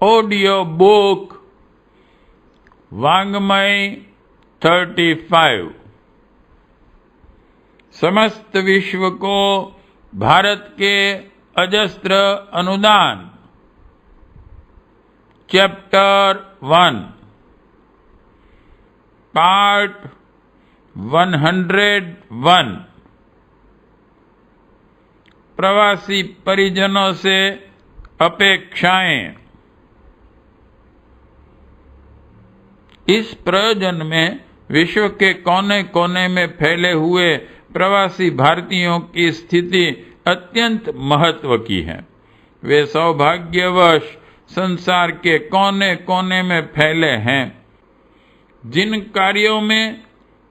Audio book वांग्मय 35। समस्त विश्व को भारत के अजस्त्र अनुदान। Chapter 1 part 101। प्रवासी परिजनों से अपेक्षाएं। इस प्रयोजन में विश्व के कोने कोने में फैले हुए प्रवासी भारतीयों की स्थिति अत्यंत महत्व की है। वे सौभाग्यवश संसार के कोने कोने में फैले हैं। जिन कार्यों में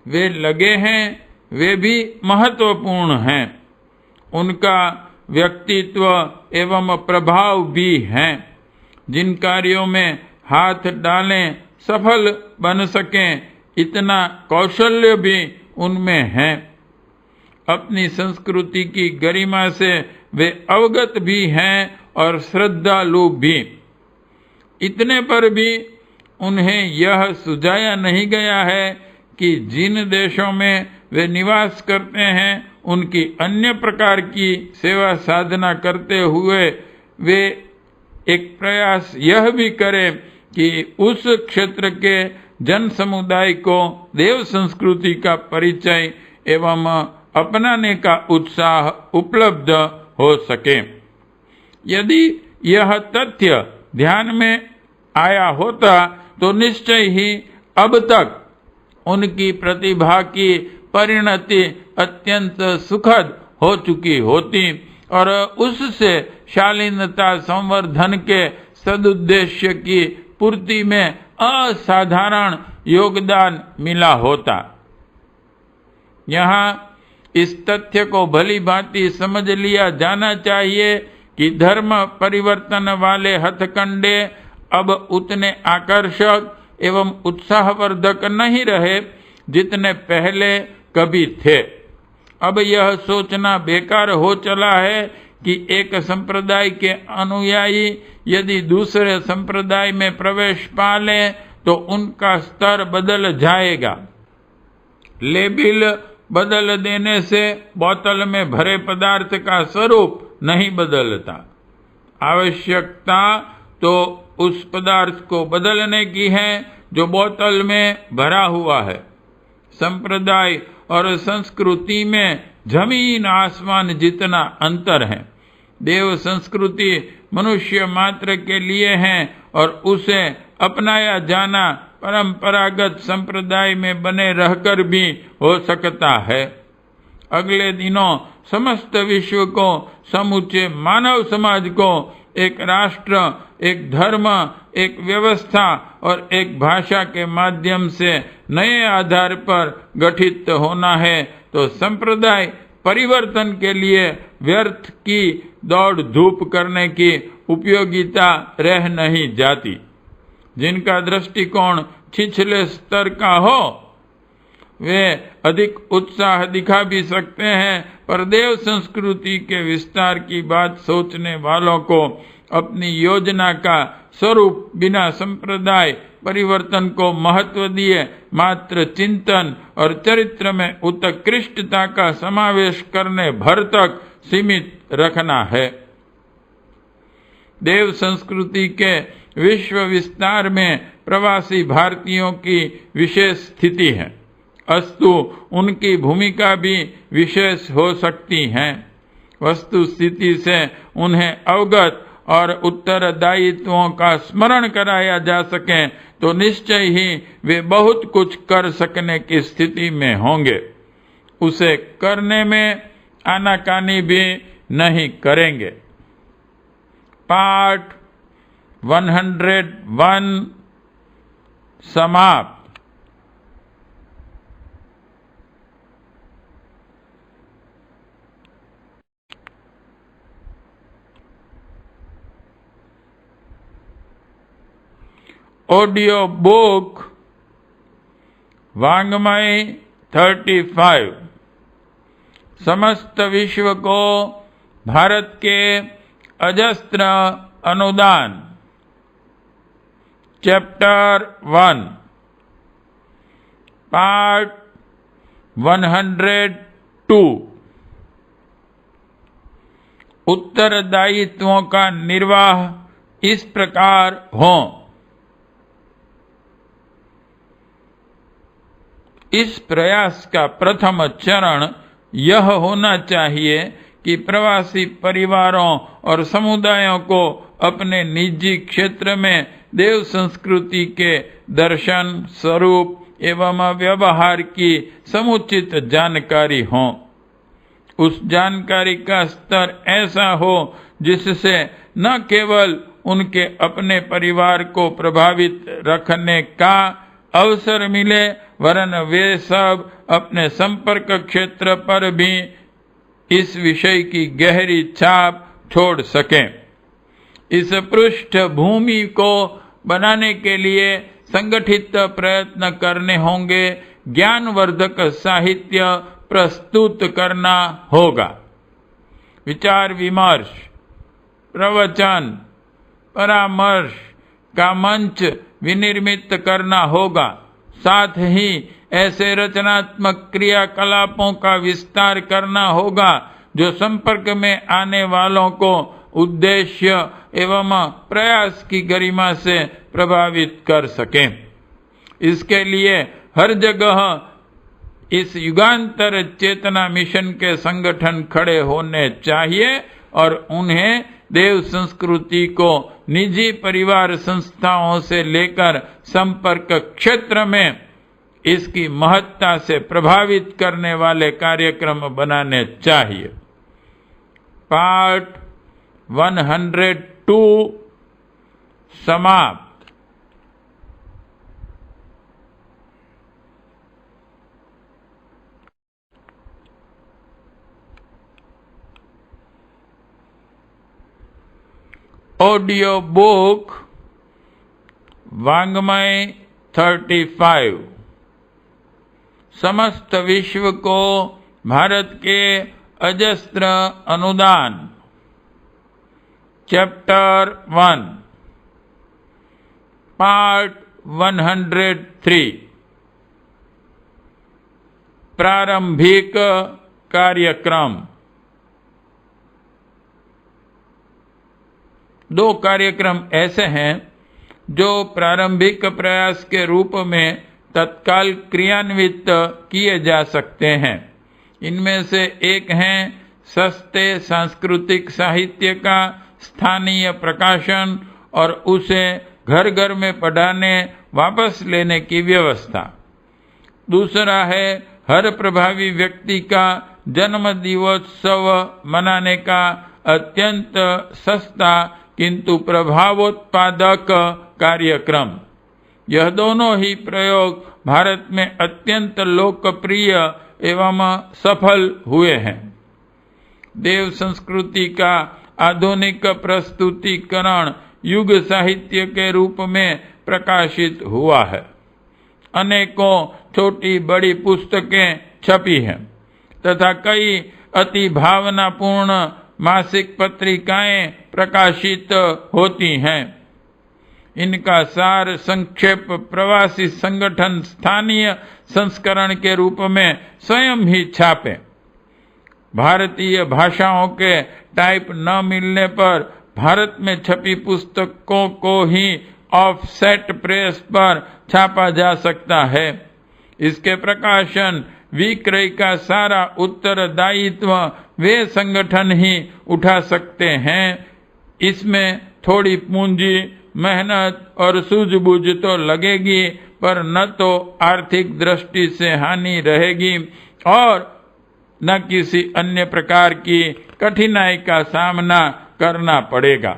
वे लगे हैं वे भी महत्वपूर्ण हैं। उनका व्यक्तित्व एवं प्रभाव भी हैं। जिन कार्यों में हाथ डालें सफल बन सकें, इतना कौशल्य भी उनमें है। अपनी संस्कृति की गरिमा से वे अवगत भी हैं और श्रद्धालु भी। इतने पर भी उन्हें यह सुझाया नहीं गया है कि जिन देशों में वे निवास करते हैं उनकी अन्य प्रकार की सेवा साधना करते हुए वे एक प्रयास यह भी करें कि उस क्षेत्र के जन समुदाय को देव संस्कृति का परिचय एवं अपनाने का उत्साह उपलब्ध हो सके। यदि यह तथ्य ध्यान में आया होता तो निश्चय ही अब तक उनकी प्रतिभा की परिणति अत्यंत सुखद हो चुकी होती और उससे शालीनता संवर्धन के सदुद्देश्य की पूर्ति में असाधारण योगदान मिला होता। यहाँ इस तथ्य को भली भांति समझ लिया जाना चाहिए कि धर्म परिवर्तन वाले हथकंडे अब उतने आकर्षक एवं उत्साहवर्धक नहीं रहे जितने पहले कभी थे। अब यह सोचना बेकार हो चला है कि एक संप्रदाय के अनुयायी यदि दूसरे संप्रदाय में प्रवेश पा लें तो उनका स्तर बदल जाएगा। लेबिल बदल देने से बोतल में भरे पदार्थ का स्वरूप नहीं बदलता। आवश्यकता तो उस पदार्थ को बदलने की है जो बोतल में भरा हुआ है। संप्रदाय और संस्कृति में जमीन आसमान जितना अंतर है। देव संस्कृति मनुष्य मात्र के लिए है और उसे अपनाया जाना परंपरागत संप्रदाय में बने रहकर भी हो सकता है। अगले दिनों समस्त विश्व को, समूचे मानव समाज को एक राष्ट्र, एक धर्म, एक व्यवस्था और एक भाषा के माध्यम से नए आधार पर गठित होना है तो संप्रदाय परिवर्तन के लिए व्यर्थ की दौड़ धूप करने की उपयोगिता रह नहीं जाती। जिनका दृष्टिकोण छिछले स्तर का हो वे अधिक उत्साह दिखा भी सकते हैं, पर देव संस्कृति के विस्तार की बात सोचने वालों को अपनी योजना का स्वरूप बिना संप्रदाय परिवर्तन को महत्व दिए मात्र चिंतन और चरित्र में उत्कृष्टता का समावेश करने भर तक सीमित रखना है। देव संस्कृति के विश्व विस्तार में प्रवासी भारतीयों की विशेष स्थिति है, अस्तु उनकी भूमिका भी विशेष हो सकती है। वस्तु स्थिति से उन्हें अवगत और उत्तरदायित्वों का स्मरण कराया जा सके तो निश्चय ही वे बहुत कुछ कर सकने की स्थिति में होंगे। उसे करने में आनाकानी भी नहीं करेंगे। पार्ट 101 समाप्त। ऑडियो बुक वांग्मय 35। समस्त विश्व को भारत के अजस्त्र अनुदान। चैप्टर 1 पार्ट 102 उत्तरदायित्वों का निर्वाह इस प्रकार हो। इस प्रयास का प्रथम चरण यह होना चाहिए कि प्रवासी परिवारों और समुदायों को अपने निजी क्षेत्र में देव संस्कृति के दर्शन, स्वरूप एवं व्यवहार की समुचित जानकारी हो। उस जानकारी का स्तर ऐसा हो जिससे न केवल उनके अपने परिवार को प्रभावित रखने का अवसर मिले, वरन वे सब अपने संपर्क क्षेत्र पर भी इस विषय की गहरी छाप छोड़ सकें। इस पृष्ठभूमि को बनाने के लिए संगठित प्रयत्न करने होंगे। ज्ञानवर्धक साहित्य प्रस्तुत करना होगा। विचार विमर्श, प्रवचन, परामर्श का मंच विनिर्मित करना होगा। साथ ही ऐसे रचनात्मक क्रियाकलापों का विस्तार करना होगा जो संपर्क में आने वालों को उद्देश्य एवं प्रयास की गरिमा से प्रभावित कर सकें। इसके लिए हर जगह इस युगांतर चेतना मिशन के संगठन खड़े होने चाहिए और उन्हें देव संस्कृति को निजी परिवार संस्थाओं से लेकर संपर्क क्षेत्र में इसकी महत्ता से प्रभावित करने वाले कार्यक्रम बनाने चाहिए। पार्ट 102 समाप्त। ऑडियो बुक वाङ्मय 35 समस्त विश्व को भारत के अजस्त्र अनुदान। चैप्टर 1 पार्ट 103 प्रारंभिक कार्यक्रम। 2 कार्यक्रम ऐसे हैं जो प्रारंभिक प्रयास के रूप में तत्काल क्रियान्वित किए जा सकते हैं। इनमें से एक है सस्ते सांस्कृतिक साहित्य का स्थानीय प्रकाशन और उसे घर घर में पढ़ाने वापस लेने की व्यवस्था। दूसरा है हर प्रभावी व्यक्ति का जन्म दिवोत्सव मनाने का अत्यंत सस्ता किंतु प्रभावोत्पादक कार्यक्रम। यह दोनों ही प्रयोग भारत में अत्यंत लोकप्रिय एवं सफल हुए हैं। देव संस्कृति का आधुनिक प्रस्तुतिकरण युग साहित्य के रूप में प्रकाशित हुआ है। अनेकों छोटी बड़ी पुस्तकें छपी हैं तथा कई अति भावनापूर्ण मासिक पत्रिकाएं प्रकाशित होती हैं। इनका सार संक्षेप प्रवासी संगठन स्थानीय संस्करण के रूप में स्वयं ही छापे। भारतीय भाषाओं के टाइप न मिलने पर भारत में छपी पुस्तकों को ही ऑफसेट प्रेस पर छापा जा सकता है। इसके प्रकाशन विक्रय का सारा उत्तरदायित्व वे संगठन ही उठा सकते हैं। इसमें थोड़ी पूंजी, मेहनत और सूझबूझ तो लगेगी, पर न तो आर्थिक दृष्टि से हानि रहेगी और न किसी अन्य प्रकार की कठिनाई का सामना करना पड़ेगा।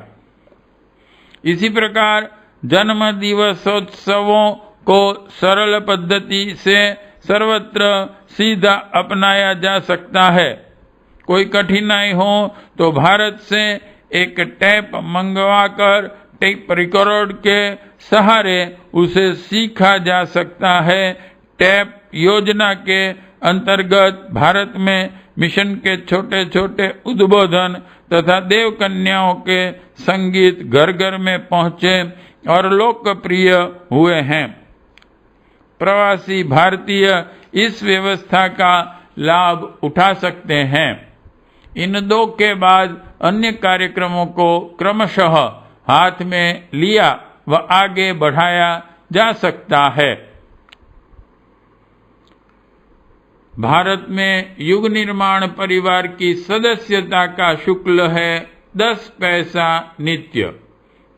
इसी प्रकार जन्म दिवसोत्सवों को सरल पद्धति से सर्वत्र सीधा अपनाया जा सकता है। कोई कठिनाई हो तो भारत से एक टेप मंगवाकर टेप रिकॉर्ड के सहारे उसे सीखा जा सकता है। टेप योजना के अंतर्गत भारत में मिशन के छोटे छोटे उद्बोधन तथा देव कन्याओं के संगीत घर घर में पहुंचे और लोकप्रिय हुए हैं। प्रवासी भारतीय इस व्यवस्था का लाभ उठा सकते हैं। इन दो के बाद अन्य कार्यक्रमों को क्रमशः हाथ में लिया व आगे बढ़ाया जा सकता है। भारत में युग निर्माण परिवार की सदस्यता का शुल्क है 10 पैसा नित्य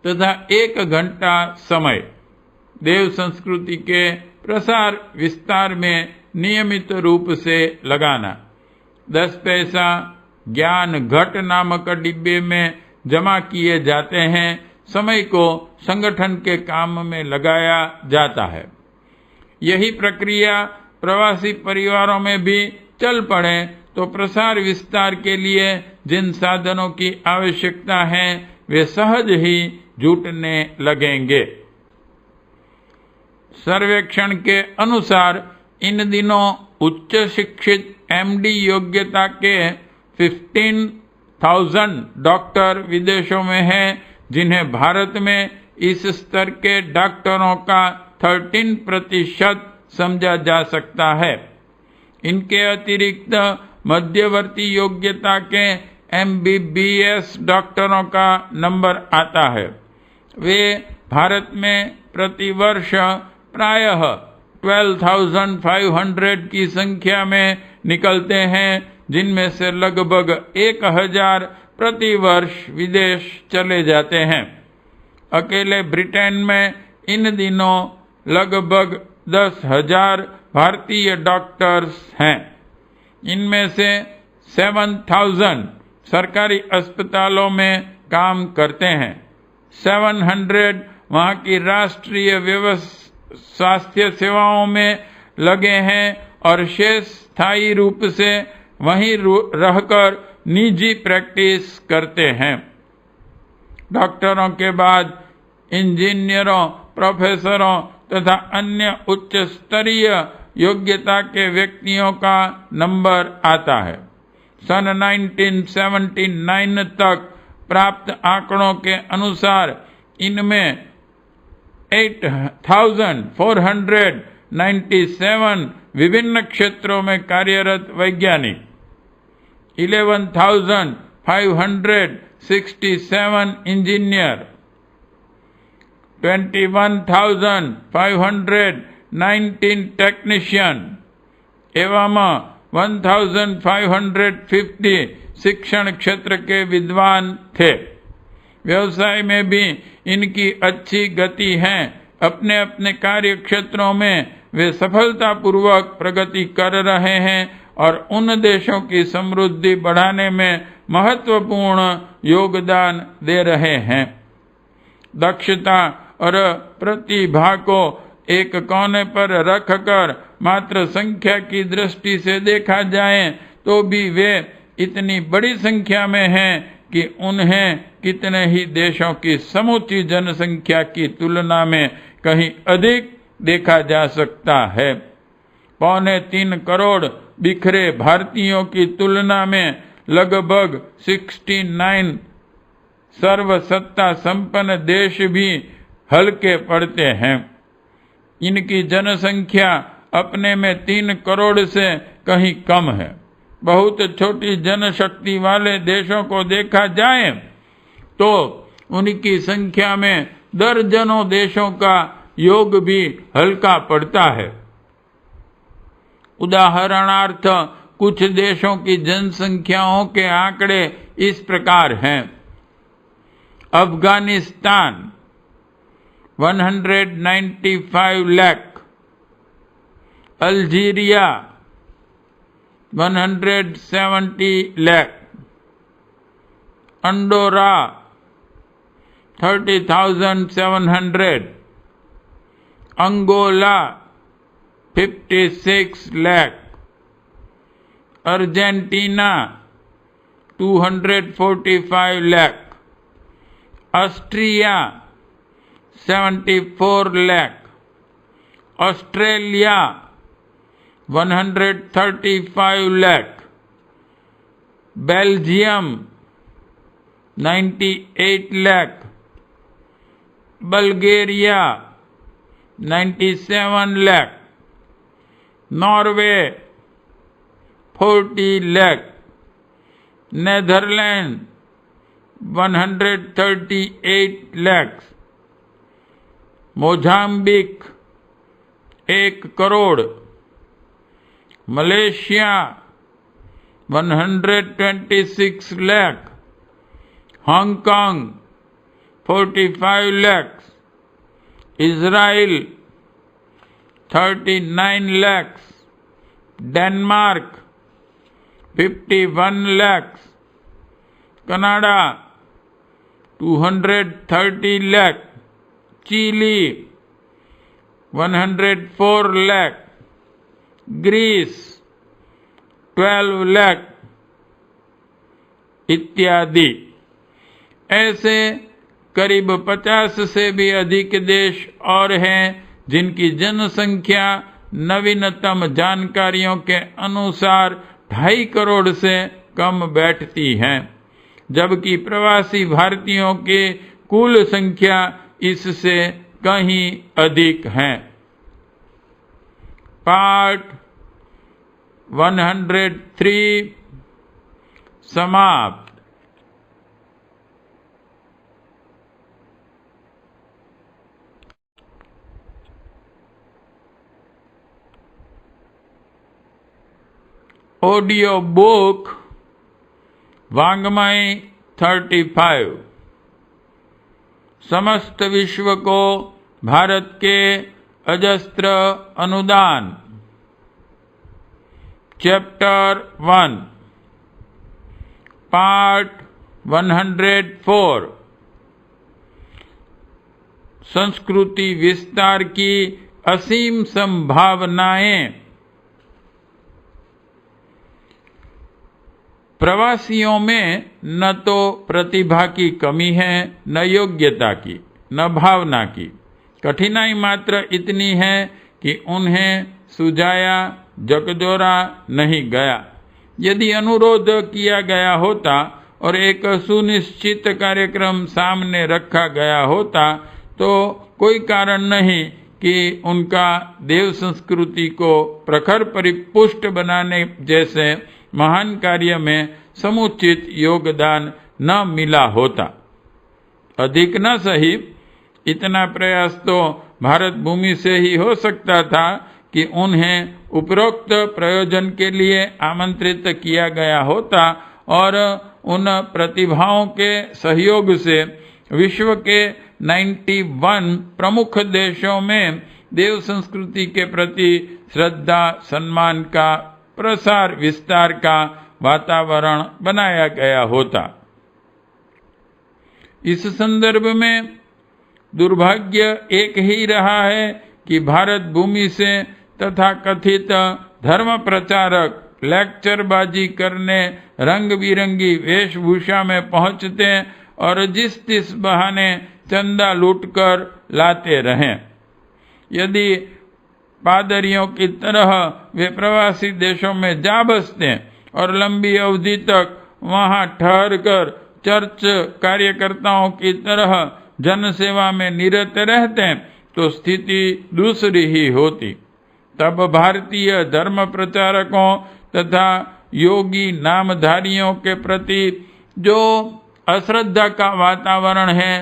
तथा 1 घंटा समय। देव संस्कृति के प्रसार विस्तार में नियमित रूप से लगाना। 10 पैसा ज्ञान घट नामक डिब्बे में जमा किए जाते हैं। समय को संगठन के काम में लगाया जाता है। यही प्रक्रिया प्रवासी परिवारों में भी चल पड़े तो प्रसार विस्तार के लिए जिन साधनों की आवश्यकता है वे सहज ही जुटने लगेंगे। सर्वेक्षण के अनुसार इन दिनों उच्च शिक्षित MD योग्यता के 15,000 डॉक्टर विदेशों में हैं, जिन्हें भारत में इस स्तर के डॉक्टरों का 13% समझा जा सकता है। इनके अतिरिक्त मध्यवर्ती योग्यता के MBBS डॉक्टरों का नंबर आता है। वे भारत में प्रतिवर्ष प्रायः 12,500 की संख्या में निकलते हैं, जिनमें से लगभग 1,000 प्रतिवर्ष विदेश चले जाते हैं। अकेले ब्रिटेन में इन दिनों लगभग 10,000 भारतीय डॉक्टर्स हैं। इनमें से 7,000 सरकारी अस्पतालों में काम करते हैं। 700 वहां की राष्ट्रीय स्वास्थ्य सेवाओं में लगे हैं और शेष स्थायी रूप से वहीं रहकर निजी प्रैक्टिस करते हैं। डॉक्टरों के बाद इंजीनियरों, प्रोफेसरों तथा अन्य उच्च स्तरीय योग्यता के व्यक्तियों का नंबर आता है। सन 1979 तक प्राप्त आंकड़ों के अनुसार इनमें 8,497 विभिन्न क्षेत्रों में कार्यरत वैज्ञानिक, 11,567 इंजीनियर, 21,519 टेक्नीशियन एवं 1,550 शिक्षण क्षेत्र के विद्वान थे। व्यवसाय में भी इनकी अच्छी गति है। अपने अपने कार्य क्षेत्रों में वे सफलतापूर्वक प्रगति कर रहे हैं और उन देशों की समृद्धि बढ़ाने में महत्वपूर्ण योगदान दे रहे हैं। दक्षता और प्रतिभा को एक कोने पर रखकर मात्र संख्या की दृष्टि से देखा जाए तो भी वे इतनी बड़ी संख्या में हैं कि उन्हें कितने ही देशों की समूची जनसंख्या की तुलना में कहीं अधिक देखा जा सकता है। 3.25 करोड़ बिखरे भारतीयों की तुलना में लगभग 69 सर्वसत्ता संपन्न देश भी हल्के पड़ते हैं। इनकी जनसंख्या अपने में 3 करोड़ से कहीं कम है। बहुत छोटी जनशक्ति वाले देशों को देखा जाए तो उनकी संख्या में दर्जनों देशों का योग भी हल्का पड़ता है। उदाहरणार्थ कुछ देशों की जनसंख्याओं के आंकड़े इस प्रकार हैं। Afghanistan 195 lakh, Algeria 170 lakh, Andorra 30,700, Angola 56 lakh, Argentina 245 lakh, Austria 74 lakh, Australia 135 lakh, Belgium 98 lakh, Bulgaria 97 lakh, Norway 40 lakh, Netherland 138 lakh, Mozambique 1 crore, Malaysia 126 lakh, Hong Kong 45 lakh, Israel 39 lakh, Denmark 51 lakh, Canada 230 lakh, Chile 104 lakh, Greece 12 lakh इत्यादि। ऐसे करीब 50 से भी अधिक देश और हैं जिनकी जनसंख्या नवीनतम जानकारियों के अनुसार 2.5 करोड़ से कम बैठती है, जबकि प्रवासी भारतीयों की कुल संख्या इससे कहीं अधिक है। पार्ट 103 समाप्त। ऑडियो बुक वाङ्मय 35। समस्त विश्व को भारत के अजस्त्र अनुदान। चैप्टर 1 पार्ट 104 संस्कृति विस्तार की असीम संभावनाएं। प्रवासियों में न तो प्रतिभा की कमी है, न योग्यता की, न भावना की। कठिनाई मात्र इतनी है कि उन्हें सुझाया जगजोरा नहीं गया। यदि अनुरोध किया गया होता और एक सुनिश्चित कार्यक्रम सामने रखा गया होता तो कोई कारण नहीं कि उनका देव संस्कृति को प्रखर परिपुष्ट बनाने जैसे महान कार्य में समुचित योगदान न मिला होता। अधिक न सही, इतना प्रयास तो भारत भूमि से ही हो सकता था कि उन्हें उपरोक्त प्रयोजन के लिए आमंत्रित किया गया होता और उन प्रतिभाओं के सहयोग से विश्व के 91 प्रमुख देशों में देव संस्कृति के प्रति श्रद्धा सम्मान का प्रसार विस्तार का वातावरण बनाया गया होता। इस संदर्भ में दुर्भाग्य एक ही रहा है कि भारत भूमि से तथा कथित धर्म प्रचारक लेक्चरबाजी करने रंग बिरंगी वेशभूषा में पहुंचते और जिस तिस बहाने चंदा लूटकर लाते रहें। यदि पादरियों की तरह वे प्रवासी देशों में जा बसते और लंबी अवधि तक वहां ठहरकर चर्च कार्यकर्ताओं की तरह जनसेवा में निरत रहते तो स्थिति दूसरी ही होती। तब भारतीय धर्म प्रचारकों तथा योगी नामधारियों के प्रति जो अश्रद्धा का वातावरण है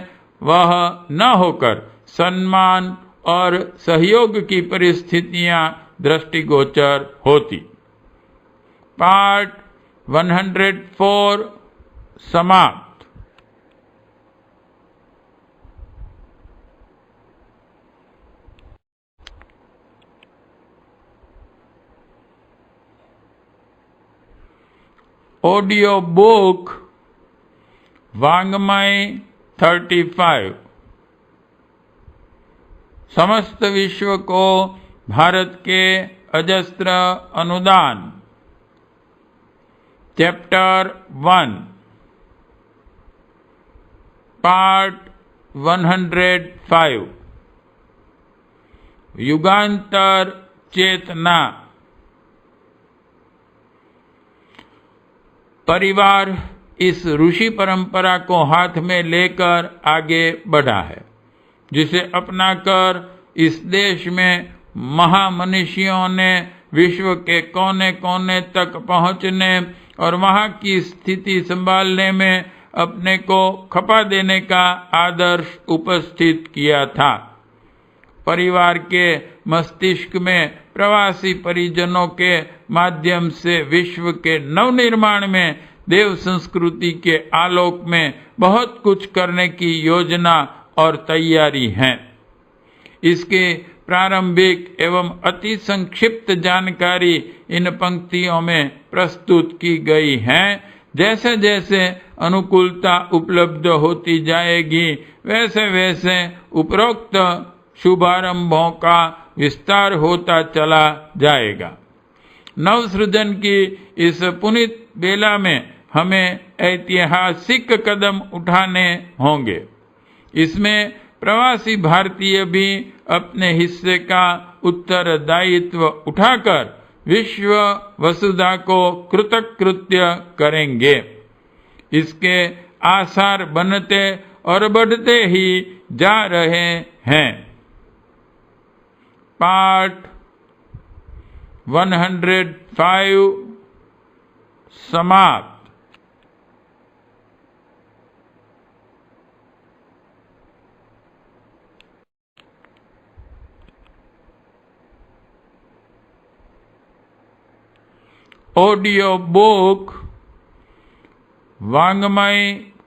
वह न होकर सम्मान और सहयोग की परिस्थितियां दृष्टिगोचर होती। पार्ट 104 समाप्त। ऑडियो बुक वाङ्मय 35 समस्त विश्व को भारत के अजस्त्र अनुदान। चैप्टर 1 पार्ट 105 युगांतर चेतना। परिवार इस ऋषि परंपरा को हाथ में लेकर आगे बढ़ा है। जिसे अपनाकर इस देश में महामनीषियों ने विश्व के कोने कोने तक पहुंचने और वहां की स्थिति संभालने में अपने को खपा देने का आदर्श उपस्थित किया था। परिवार के मस्तिष्क में प्रवासी परिजनों के माध्यम से विश्व के नवनिर्माण में देव संस्कृति के आलोक में बहुत कुछ करने की योजना और तैयारी है। इसके प्रारंभिक एवं अति संक्षिप्त जानकारी इन पंक्तियों में प्रस्तुत की गई है। जैसे जैसे अनुकूलता उपलब्ध होती जाएगी वैसे वैसे उपरोक्त शुभारंभों का विस्तार होता चला जाएगा। नवसृजन की इस पुनीत बेला में हमें ऐतिहासिक कदम उठाने होंगे। इसमें प्रवासी भारतीय भी अपने हिस्से का उत्तरदायित्व उठाकर विश्व वसुधा को कृतकृत्य करेंगे। इसके आसार बनते और बढ़ते ही जा रहे हैं। पाठ 105 समाप्त। ऑडियो बुक वाङ्मय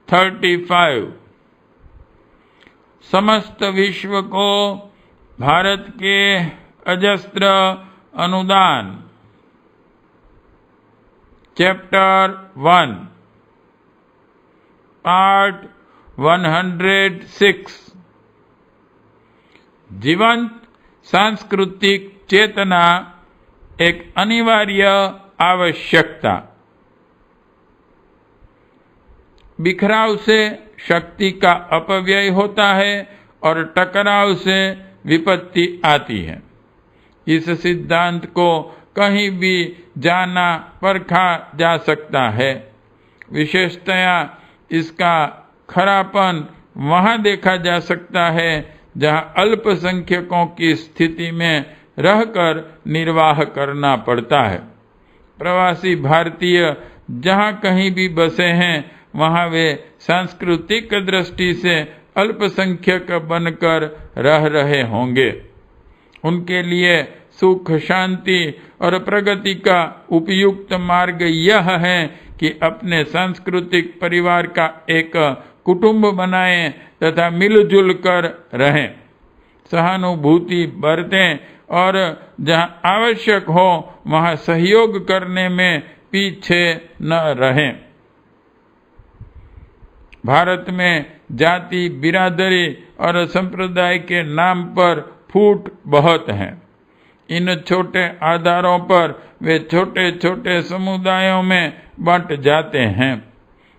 35। समस्त विश्व को भारत के अजस्त्र अनुदान। Chapter 1 part 106। जीवंत सांस्कृतिक चेतना एक अनिवार्य आवश्यकता। बिखराव से शक्ति का अपव्यय होता है और टकराव से विपत्ति आती है। इस सिद्धांत को कहीं भी जाना परखा जा सकता है। विशेषतया इसका खरापन वहां देखा जा सकता है जहां अल्पसंख्यकों की स्थिति में रहकर निर्वाह करना पड़ता है। प्रवासी भारतीय जहां कहीं भी बसे हैं वहां वे सांस्कृतिक दृष्टि से अल्पसंख्यक बनकर रह रहे होंगे। उनके लिए सुख, शांति और प्रगति का उपयुक्त मार्ग यह है कि अपने सांस्कृतिक परिवार का एक कुटुंब बनाएं तथा मिलजुल कर रहें, सहानुभूति बरतें और जहां आवश्यक हो वहां सहयोग करने में पीछे न रहें। भारत में जाति, बिरादरी और संप्रदाय के नाम पर फूट बहुत हैं। इन छोटे आधारों पर वे छोटे छोटे समुदायों में बंट जाते हैं,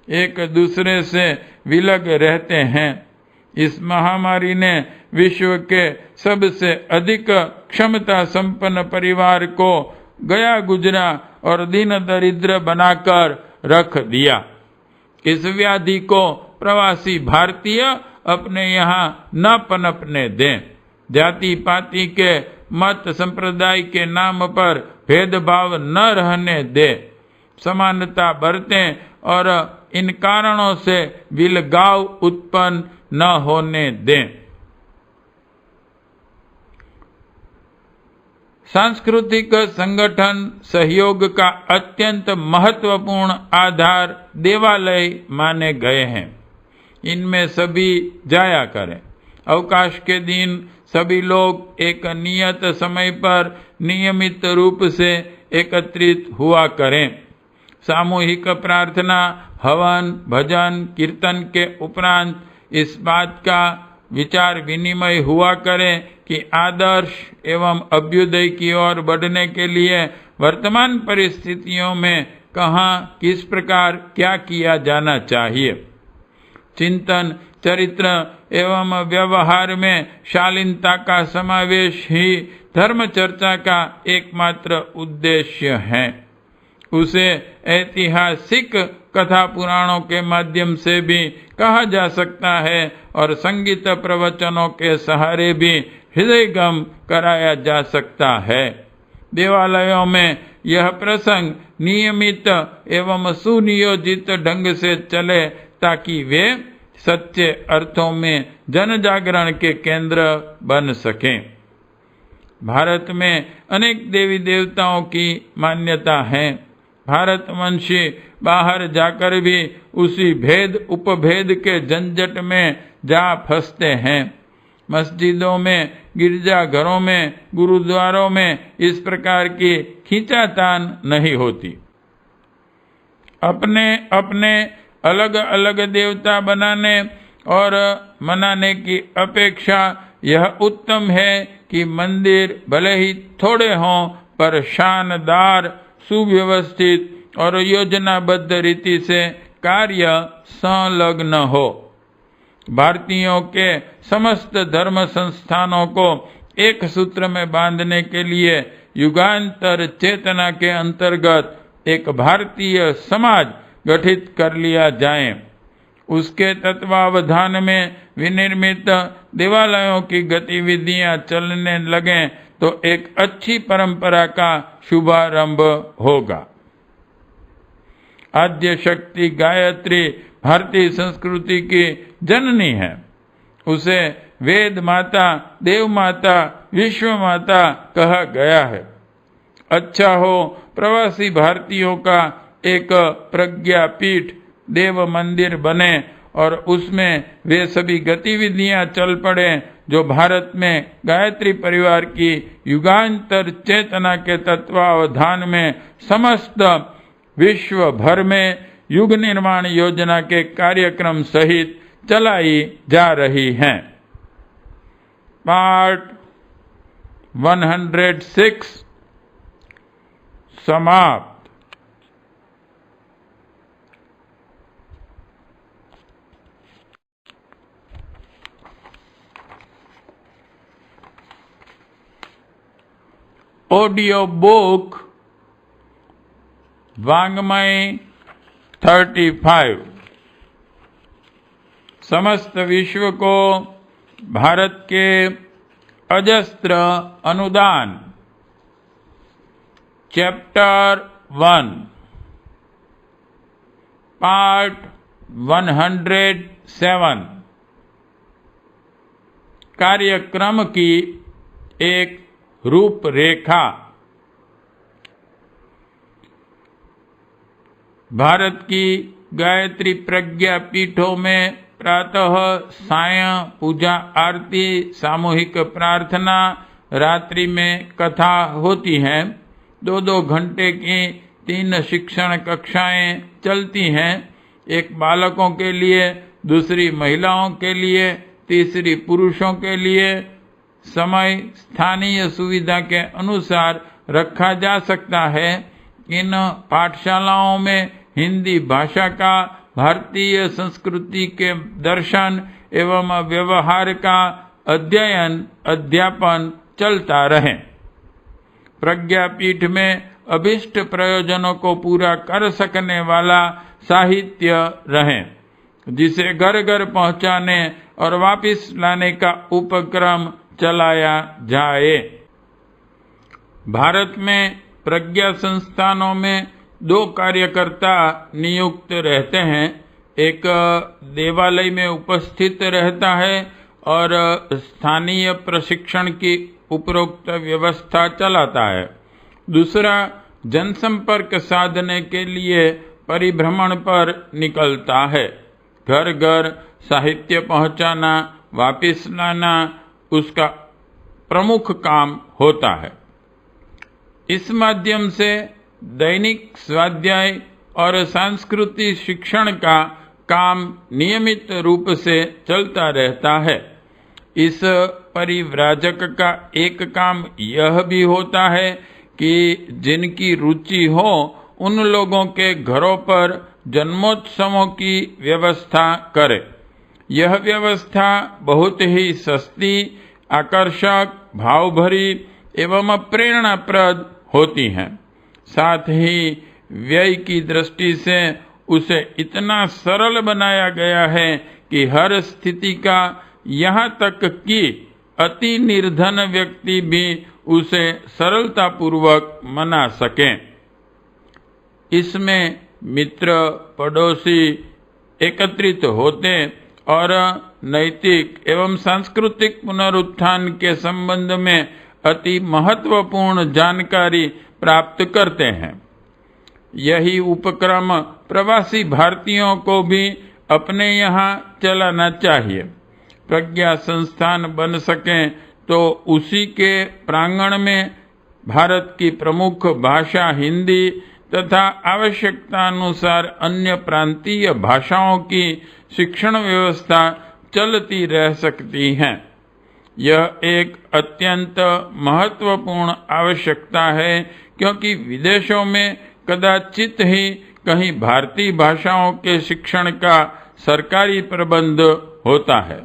एक दूसरे से विलग रहते हैं। इस महामारी ने विश्व के सबसे अधिक क्षमता संपन्न परिवार को गया गुजरा और दीन दरिद्र बनाकर रख दिया। इस व्याधि को प्रवासी भारतीय अपने यहाँ न पनपने दें। जाति पाति के मत संप्रदाय के नाम पर भेदभाव न रहने दें। समानता बरतें और इन कारणों से विलगाव उत्पन्न न होने दें। सांस्कृतिक संगठन सहयोग का अत्यंत महत्वपूर्ण आधार देवालय माने गए हैं। इनमें सभी जाया करें। अवकाश के दिन सभी लोग एक नियत समय पर नियमित रूप से एकत्रित हुआ करें। सामूहिक प्रार्थना, हवन, भजन, कीर्तन के उपरांत इस बात का विचार विनिमय हुआ करें कि आदर्श एवं अभ्युदय की ओर बढ़ने के लिए वर्तमान परिस्थितियों में कहाँ, किस प्रकार क्या किया जाना चाहिए। चिंतन, चरित्र एवं व्यवहार में शालीनता का समावेश ही धर्म चर्चा का एकमात्र उद्देश्य है। उसे ऐतिहासिक कथा पुराणों के माध्यम से भी कहा जा सकता है और संगीत प्रवचनों के सहारे भी हृदयगम कराया जा सकता है। देवालयों में यह प्रसंग नियमित एवं सुनियोजित ढंग से चले ताकि वे सच्चे अर्थों में जन जागरण के केंद्र बन सकें। भारत में अनेक देवी देवताओं की मान्यता है। भारतवंशी बाहर जाकर भी उसी भेद उपभेद के झंझट में जा फंसते हैं। मस्जिदों में, गिरजाघरों में, गुरुद्वारों में इस प्रकार की खींचातान नहीं होती। अपने अपने अलग अलग देवता बनाने और मनाने की अपेक्षा यह उत्तम है कि मंदिर भले ही थोड़े हों पर शानदार, सुव्यवस्थित और योजनाबद्ध रीति से कार्य संलग्न हो। भारतीयों के समस्त धर्म संस्थानों को एक सूत्र में बांधने के लिए युगांतर चेतना के अंतर्गत एक भारतीय समाज गठित कर लिया जाए। उसके तत्वावधान में विनिर्मित देवालयों की गतिविधियां चलने लगें तो एक अच्छी परंपरा का शुभारंभ होगा। आद्य शक्ति गायत्री भारतीय संस्कृति की जननी है। उसे वेद माता, देव माता, विश्व माता कहा गया है। अच्छा हो प्रवासी भारतीयों का एक प्रज्ञापीठ देव मंदिर बने और उसमें वे सभी गतिविधियां चल पड़े जो भारत में गायत्री परिवार की युगांतर चेतना के तत्वावधान में समस्त विश्व भर में युग निर्माण योजना के कार्यक्रम सहित चलाई जा रही हैं। पार्ट 106 समाप्त। ऑडियो बुक वाङ्मय 35। समस्त विश्व को भारत के अजस्त्र अनुदान। चैप्टर 1 पार्ट 107 कार्यक्रम की एक रूपरेखा। भारत की गायत्री प्रज्ञा पीठों में प्रातः सायं पूजा आरती, सामूहिक प्रार्थना, रात्रि में कथा होती है। 2-2 घंटे की 3 शिक्षण कक्षाएं चलती हैं। एक बालकों के लिए, दूसरी महिलाओं के लिए, तीसरी पुरुषों के लिए। समय स्थानीय सुविधा के अनुसार रखा जा सकता है। इन पाठशालाओं में हिंदी भाषा का, भारतीय संस्कृति के दर्शन एवं व्यवहार का अध्ययन अध्यापन चलता रहे। प्रज्ञापीठ में अभिष्ट प्रयोजनों को पूरा कर सकने वाला साहित्य रहे, जिसे घर घर पहुंचाने और वापस लाने का उपक्रम चलाया जाए। भारत में प्रज्ञा संस्थानों में 2 कार्यकर्ता नियुक्त रहते हैं। एक देवालय में उपस्थित रहता है और स्थानीय प्रशिक्षण की उपरोक्त व्यवस्था चलाता है। दूसरा जनसंपर्क साधने के लिए परिभ्रमण पर निकलता है। घर घर साहित्य पहुंचाना, वापस लाना उसका प्रमुख काम होता है। इस माध्यम से दैनिक स्वाध्याय और सांस्कृतिक शिक्षण का काम नियमित रूप से चलता रहता है। इस परिव्राजक का एक काम यह भी होता है कि जिनकी रुचि हो उन लोगों के घरों पर जन्मोत्सवों की व्यवस्था करे। यह व्यवस्था बहुत ही सस्ती, आकर्षक, भावभरी एवं प्रेरणाप्रद होती है। साथ ही व्यय की दृष्टि से उसे इतना सरल बनाया गया है कि हर स्थिति का, यहाँ तक कि अति निर्धन व्यक्ति भी उसे सरलतापूर्वक मना सके। इसमें मित्र, पड़ोसी एकत्रित होते और नैतिक एवं सांस्कृतिक पुनरुत्थान के संबंध में अति महत्वपूर्ण जानकारी प्राप्त करते हैं। यही उपक्रम प्रवासी भारतीयों को भी अपने यहाँ चलाना चाहिए। प्रज्ञा संस्थान बन सके तो उसी के प्रांगण में भारत की प्रमुख भाषा हिंदी तथा आवश्यकतानुसार अन्य प्रांतीय भाषाओं की शिक्षण व्यवस्था चलती रह सकती है। यह एक अत्यंत महत्वपूर्ण आवश्यकता है, क्योंकि विदेशों में कदाचित ही कहीं भारतीय भाषाओं के शिक्षण का सरकारी प्रबंध होता है।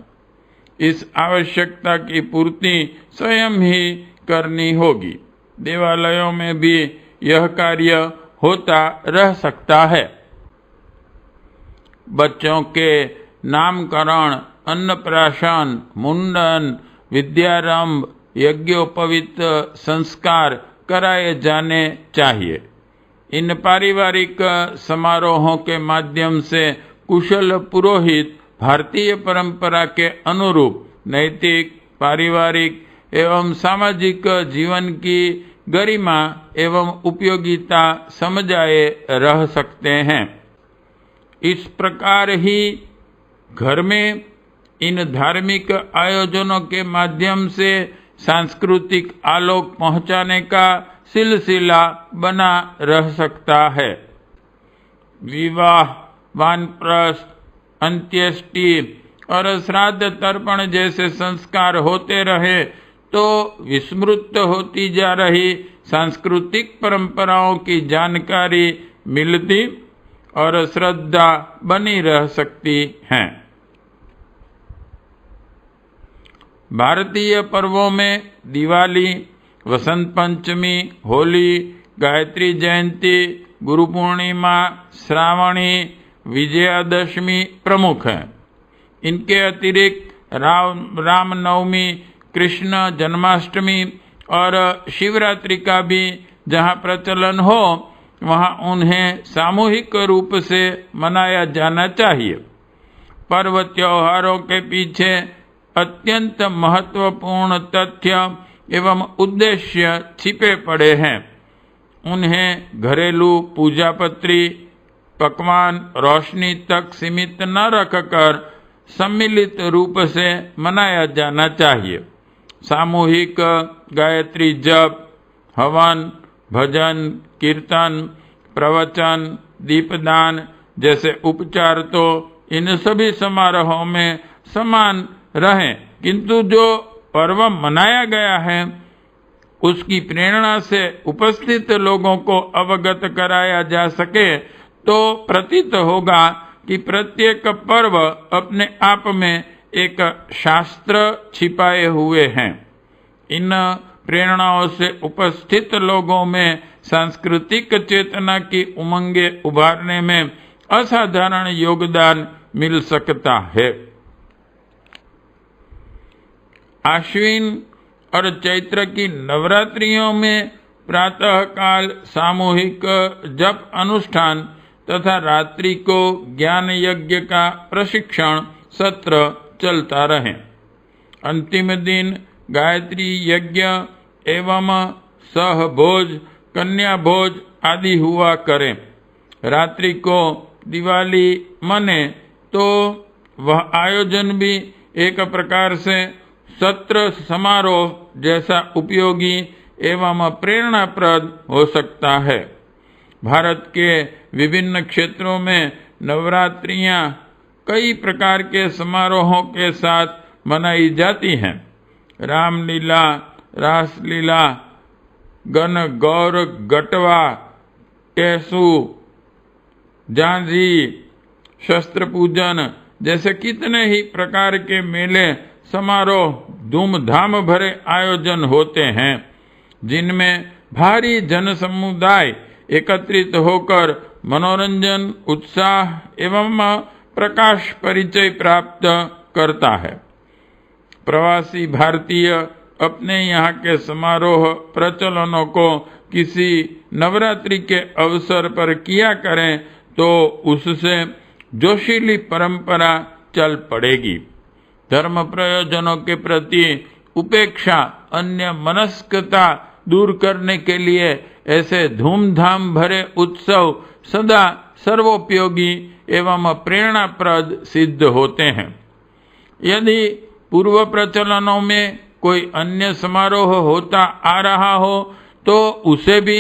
इस आवश्यकता की पूर्ति स्वयं ही करनी होगी। देवालयों में भी यह कार्य होता रह सकता है। बच्चों के नामकरण, अन्नप्राशन, मुंडन, विद्यारंभ, यज्ञोपवीत संस्कार कराए जाने चाहिए। इन पारिवारिक समारोहों के माध्यम से कुशल पुरोहित भारतीय परंपरा के अनुरूप नैतिक, पारिवारिक एवं सामाजिक जीवन की गरिमा एवं उपयोगिता समझाए रह सकते हैं। इस प्रकार ही घर में इन धार्मिक आयोजनों के माध्यम से सांस्कृतिक आलोक पहुंचाने का सिलसिला बना रह सकता है। विवाह, वानप्रस्थ, अंत्येष्टि और श्राद्ध तर्पण जैसे संस्कार होते रहे तो विस्मृत होती जा रही सांस्कृतिक परंपराओं की जानकारी मिलती और श्रद्धा बनी रह सकती है। भारतीय पर्वों में दिवाली, वसंत पंचमी, होली, गायत्री जयंती, गुरु पूर्णिमा, श्रावणी, विजयादशमी प्रमुख हैं। इनके अतिरिक्त रामनवमी, कृष्ण जन्माष्टमी और शिवरात्रि का भी जहाँ प्रचलन हो वहाँ उन्हें सामूहिक रूप से मनाया जाना चाहिए। पर्व त्योहारों के पीछे अत्यंत महत्वपूर्ण तथ्य एवं उद्देश्य छिपे पड़े हैं। उन्हें घरेलू पूजापत्री, पकवान, रोशनी तक सीमित न रखकर सम्मिलित रूप से मनाया जाना चाहिए। सामूहिक गायत्री जप, हवन, भजन, कीर्तन, प्रवचन, दीपदान जैसे उपचार तो इन सभी समारोहों में समान रहें, किंतु जो पर्व मनाया गया है उसकी प्रेरणा से उपस्थित लोगों को अवगत कराया जा सके तो प्रतीत होगा कि प्रत्येक पर्व अपने आप में एक शास्त्र छिपाए हुए हैं। इन प्रेरणाओं से उपस्थित लोगों में सांस्कृतिक चेतना की उमंगे उभारने में असाधारण योगदान मिल सकता है। आश्विन और चैत्र की नवरात्रियों में प्रातःकाल सामूहिक जप अनुष्ठान तथा रात्रि को ज्ञान यज्ञ का प्रशिक्षण सत्र चलता रहे। अंतिम दिन गायत्री यज्ञ एवं सहभोज, कन्या भोज आदि हुआ करें। रात्रि को दिवाली मने तो वह आयोजन भी एक प्रकार से सत्र समारोह जैसा उपयोगी एवं प्रेरणाप्रद हो सकता है। भारत के विभिन्न क्षेत्रों में नवरात्रियां कई प्रकार के समारोहों के साथ मनाई जाती हैं। रामलीला, रासलीला, गण गौर गटवा, टेसु, झांझी, शस्त्र पूजन जैसे कितने ही प्रकार के मेले समारोह धूमधाम भरे आयोजन होते हैं, जिनमें भारी जन समुदाय एकत्रित होकर मनोरंजन, उत्साह एवं प्रकाश परिचय प्राप्त करता है। प्रवासी भारतीय अपने यहाँ के समारोह प्रचलनों को किसी नवरात्रि के अवसर पर किया करें तो उससे जोशीली परंपरा चल पड़ेगी। धर्म प्रयोजनों के प्रति उपेक्षा, अन्य मनस्कता दूर करने के लिए ऐसे धूमधाम भरे उत्सव सदा सर्वोपयोगी एवं प्रेरणाप्रद सिद्ध होते हैं। यदि पूर्व प्रचलनों में कोई अन्य समारोह होता आ रहा हो तो उसे भी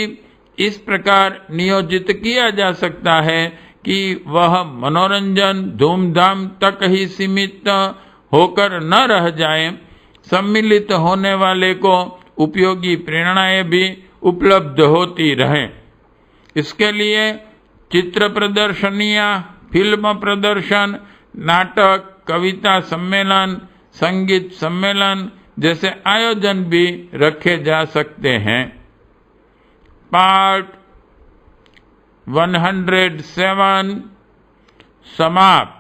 इस प्रकार नियोजित किया जा सकता है कि वह मनोरंजन धूमधाम तक ही सीमित होकर न रह जाए, सम्मिलित होने वाले को उपयोगी प्रेरणाएं भी उपलब्ध होती रहें। इसके लिए चित्र प्रदर्शनियां, फिल्म प्रदर्शन, नाटक, कविता सम्मेलन, संगीत सम्मेलन जैसे आयोजन भी रखे जा सकते हैं। पार्ट 107 समाप्त।